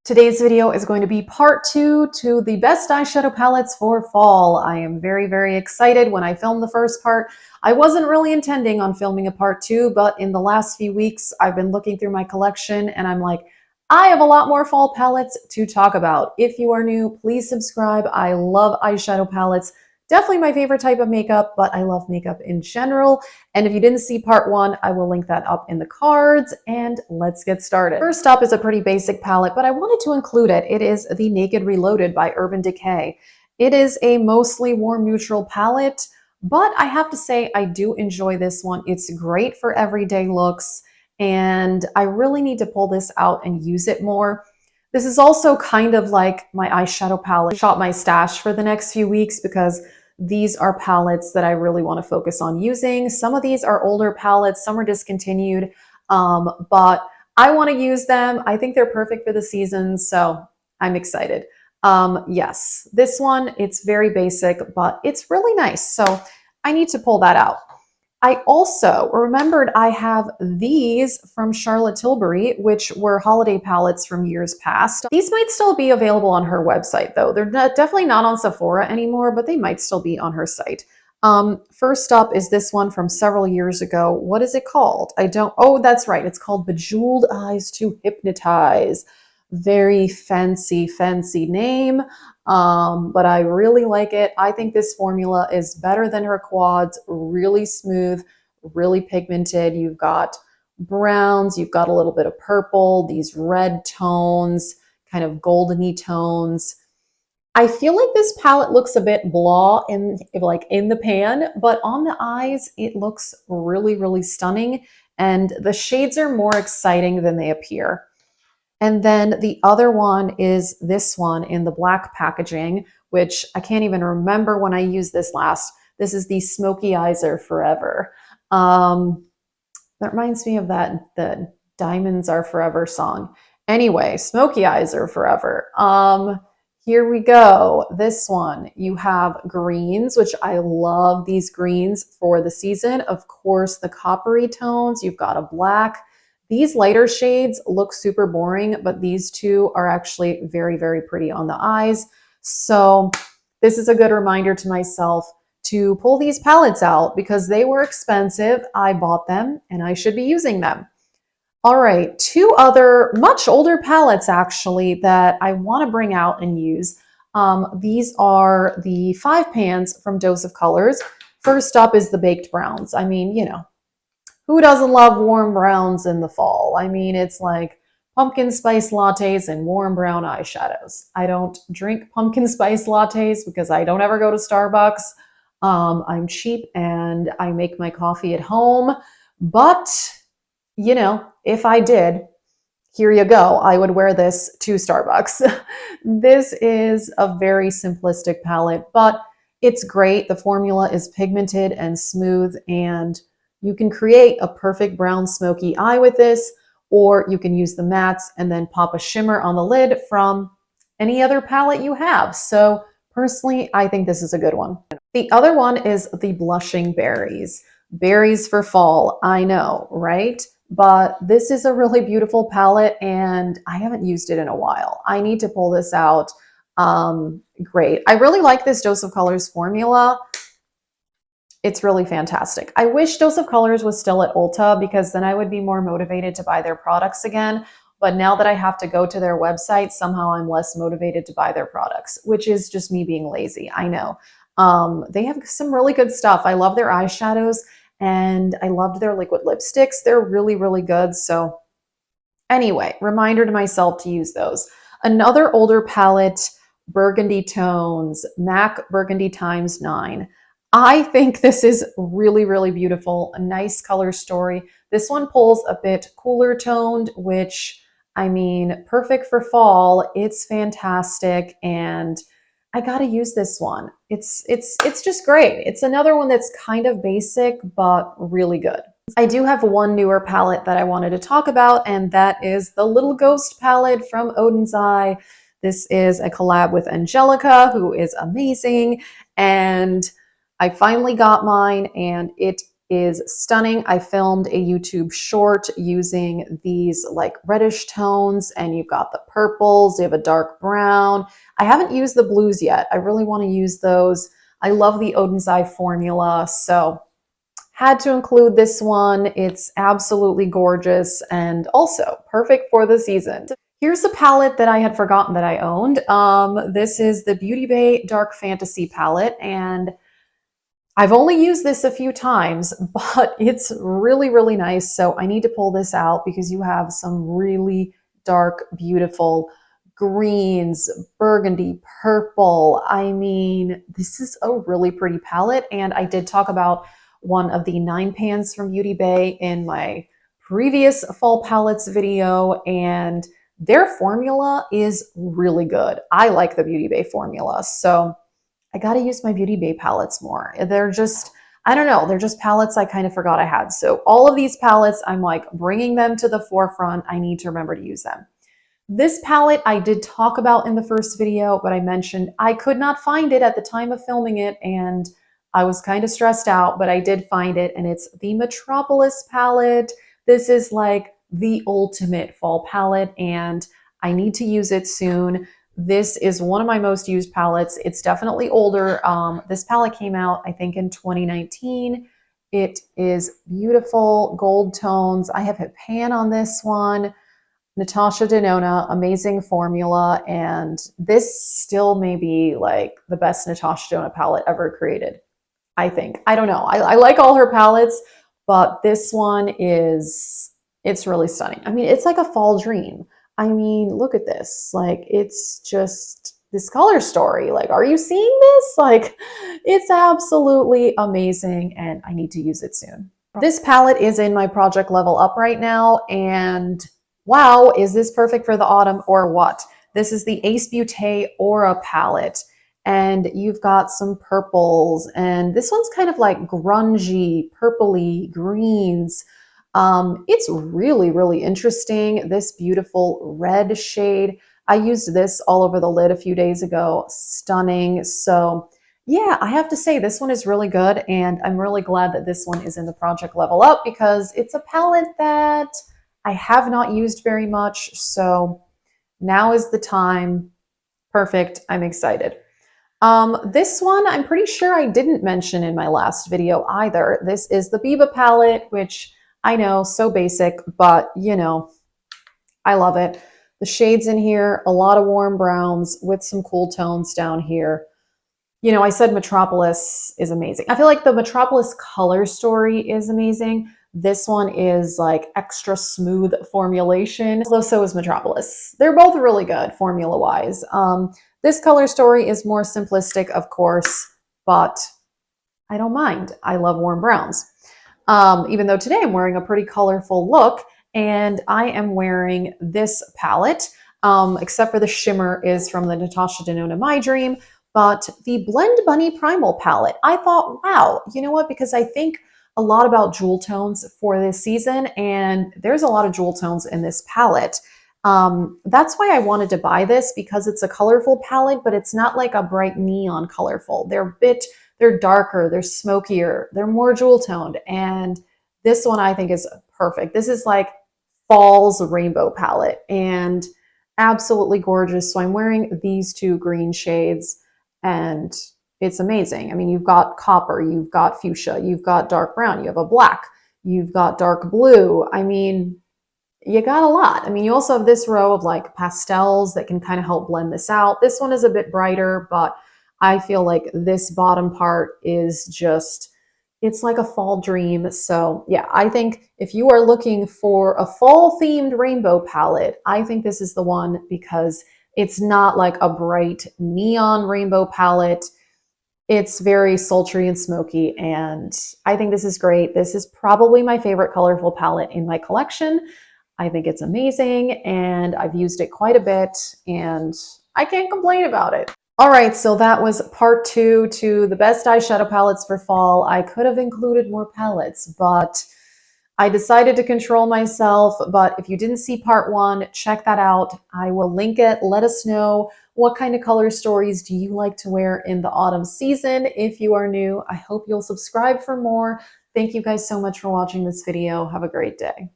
Today's video is going to be part 2 to the best eyeshadow palettes for fall. I am very excited. When I filmed the first part, I wasn't really intending on filming a part 2, but in the last few weeks, I've been looking through my collection and I'm like, I have a lot more fall palettes to talk about. If you are new, please subscribe. I love eyeshadow palettes. Definitely my favorite type of makeup, but I love makeup in general. And if you didn't see part 1, I will link that up in the cards, and let's get started. First up is a pretty basic palette, but I wanted to include it. It is the Naked Reloaded by Urban Decay. It is a mostly warm neutral palette, but I have to say I do enjoy this one. It's great for everyday looks, and I really need to pull this out and use it more. This is also kind of like my eyeshadow palette. Shop my stash for the next few weeks because these are palettes that I really want to focus on using. Some of these are older palettes, some are discontinued, but I want to use them. I think they're perfect for the season, so I'm excited. Yes, this one, it's very basic, but it's really nice, so I need to pull that out. I also remembered I have these from Charlotte Tilbury, which were holiday palettes from years past. These might still be available on her website, though. They're definitely not on Sephora anymore, but they might still be on her site. First up is this one from several years ago. What is it called? Oh, that's right. It's called Bejeweled Eyes to Hypnotize. Very fancy name. But I really like it. I think this formula is better than her quads, really smooth, really pigmented. You've got browns, you've got a little bit of purple, these red tones, kind of goldeny tones. I feel like this palette looks a bit blah in the pan, but on the eyes, it looks really stunning. And the shades are more exciting than they appear. And then the other one is this one in the black packaging, which I can't even remember when I used this last. This is the Smoky Eyes Are Forever. That reminds me of the Diamonds Are Forever song. Anyway, Smoky Eyes Are Forever. Here we go. This one, you have greens, which I love these greens for the season. Of course, the coppery tones. You've got a black. These lighter shades look super boring, but these two are actually very pretty on the eyes. So this is a good reminder to myself to pull these palettes out because they were expensive. I bought them and I should be using them. All right, two other much older palettes actually that I want to bring out and use. These are the 5 pans from Dose of Colors. First up is the Baked Browns. I mean, you know, who doesn't love warm browns in the fall? I mean, it's like pumpkin spice lattes and warm brown eyeshadows. I don't drink pumpkin spice lattes because I don't ever go to Starbucks. I'm cheap and I make my coffee at home. But, you know, if I did, here you go. I would wear this to Starbucks. This is a very simplistic palette, but it's great. The formula is pigmented and smooth, and you can create a perfect brown smoky eye with this, or you can use the mattes and then pop a shimmer on the lid from any other palette you have. So personally, I think this is a good one. The other one is the Blushing Berries. Berries for fall, I know, right? But this is a really beautiful palette and I haven't used it in a while. I need to pull this out. Great. I really like this Dose of Colors formula. It's really fantastic. I wish Dose of Colors was still at Ulta because then I would be more motivated to buy their products again. But now that I have to go to their website, somehow I'm less motivated to buy their products, which is just me being lazy. I know. They have some really good stuff. I love their eyeshadows and I loved their liquid lipsticks. They're really good. So anyway, reminder to myself to use those. Another older palette, Burgundy Tones, MAC Burgundy x9. I think this is really beautiful, a nice color story. This one pulls a bit cooler toned, which, I mean, perfect for fall. It's fantastic, and I gotta use this one. It's just great. It's another one that's kind of basic, but really good. I do have one newer palette that I wanted to talk about, and that is the Little Ghost palette from Odin's Eye. This is a collab with Angelica, who is amazing, and I finally got mine and it is stunning. I filmed a YouTube short using these like reddish tones, and you've got the purples, you have a dark brown. I haven't used the blues yet. I really want to use those. I love the Odin's Eye formula, so had to include this one. It's absolutely gorgeous and also perfect for the season. Here's a palette that I had forgotten that I owned. This is the Beauty Bay Dark Fantasy palette, and I've only used this a few times, but it's really, really nice. So I need to pull this out because you have some really dark, beautiful greens, burgundy, purple. I mean, this is a really pretty palette. And I did talk about one of the 9 pans from Beauty Bay in my previous fall palettes video, and their formula is really good. I like the Beauty Bay formula. So I got to use my Beauty Bay palettes more. They're just, I don't know, they're just palettes I kind of forgot I had. So all of these palettes, I'm like bringing them to the forefront. I need to remember to use them. This palette I did talk about in the first video, but I mentioned I could not find it at the time of filming it, and I was kind of stressed out, but I did find it, and it's the Metropolis palette. This is like the ultimate fall palette, and I need to use it soon. This is one of my most used palettes. It's definitely older. This palette came out, I think, in 2019. It is beautiful gold tones. I have a pan on this one. Natasha Denona, amazing formula, and this still may be like the best Natasha Denona palette ever created, I think. I don't know. I like all her palettes, but this one it's really stunning. I mean, it's like a fall dream. I mean, look at this. Like, it's just this color story. Like, are you seeing this? Like, it's absolutely amazing, and I need to use it soon. This palette is in my project level up right now, and wow, is this perfect for the autumn or what? This is the Ace Beauté Aura palette, and you've got some purples, and this one's kind of like grungy, purpley greens. It's really, really interesting. This beautiful red shade. I used this all over the lid a few days ago. Stunning. So yeah, I have to say this one is really good, and I'm really glad that this one is in the project level up because it's a palette that I have not used very much. So now is the time. Perfect. I'm excited. This one, I'm pretty sure I didn't mention in my last video either. This is the Biba palette, which I know, so basic, but you know, I love it. The shades in here, a lot of warm browns with some cool tones down here. You know, I said Metropolis is amazing. I feel like the Metropolis color story is amazing. This one is like extra smooth formulation, although so is Metropolis. They're both really good formula-wise. This color story is more simplistic, of course, but I don't mind. I love warm browns. Even though today I'm wearing a pretty colorful look, and I am wearing this palette, except for the shimmer is from the Natasha Denona My Dream, but the Blend Bunny Primal palette. I thought, wow, you know what? Because I think a lot about jewel tones for this season, and there's a lot of jewel tones in this palette. That's why I wanted to buy this, because it's a colorful palette, but it's not like a bright neon colorful. They're darker, they're smokier, they're more jewel toned, and this one I think is perfect. This is like fall's rainbow palette and absolutely gorgeous. So I'm wearing these two green shades, and it's amazing. I mean, you've got copper, you've got fuchsia, you've got dark brown, you have a black, you've got dark blue. I mean, you got a lot. I mean, you also have this row of like pastels that can kind of help blend this out. This one is a bit brighter, but I feel like this bottom part is just, it's like a fall dream. So yeah, I think if you are looking for a fall themed rainbow palette, I think this is the one, because it's not like a bright neon rainbow palette. It's very sultry and smoky, and I think this is great. This is probably my favorite colorful palette in my collection. I think it's amazing, and I've used it quite a bit, and I can't complain about it. All right, so that was part 2 to the best eyeshadow palettes for fall. I could have included more palettes, but I decided to control myself. But if you didn't see part 1, check that out. I will link it. Let us know, what kind of color stories do you like to wear in the autumn season? If you are new, I hope you'll subscribe for more. Thank you guys so much for watching this video. Have a great day.